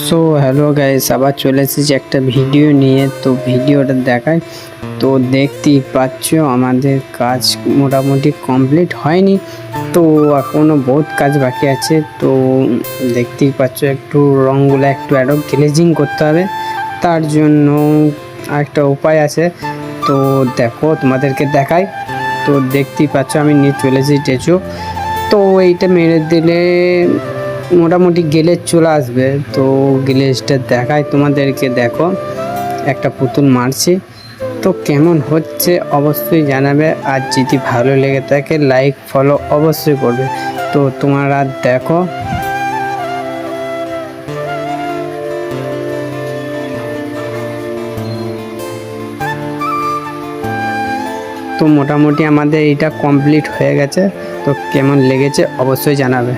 So hello guys, আবার চলে এসেছি একটা ভিডিও নিয়ে। তো ভিডিওটা দেখায়। তো দেখতেই পাচ্ছ আমাদের কাজ মোটামুটি কমপ্লিট হয়নি, তো এখনও বহুত কাজ বাকি আছে। তো দেখতেই পাচ্ছ একটু রঙগুলো একটু আরও গ্লেজিং করতে হবে, তার জন্য আরেকটা উপায় আছে। তো দেখো তোমাদেরকে দেখাই। তো দেখতেই পাচ্ছ আমি নিয়ে চলে এসেছি টেচু। তো এইটা মেরে দিলে মোটামুটি গ্লেজ চলে আসবে। তো গ্লেজটা দেখায় তোমাদেরকে, দেখো একটা পুতুল মারছি। তো কেমন হচ্ছে অবশ্যই জানাবে, আর যদি ভালো লেগে থাকে লাইক ফলো অবশ্যই করবে। তো তোমরা দেখো। তো মোটামুটি আমাদের এটা কমপ্লিট হয়ে গেছে। তো কেমন লেগেছে অবশ্যই জানাবে।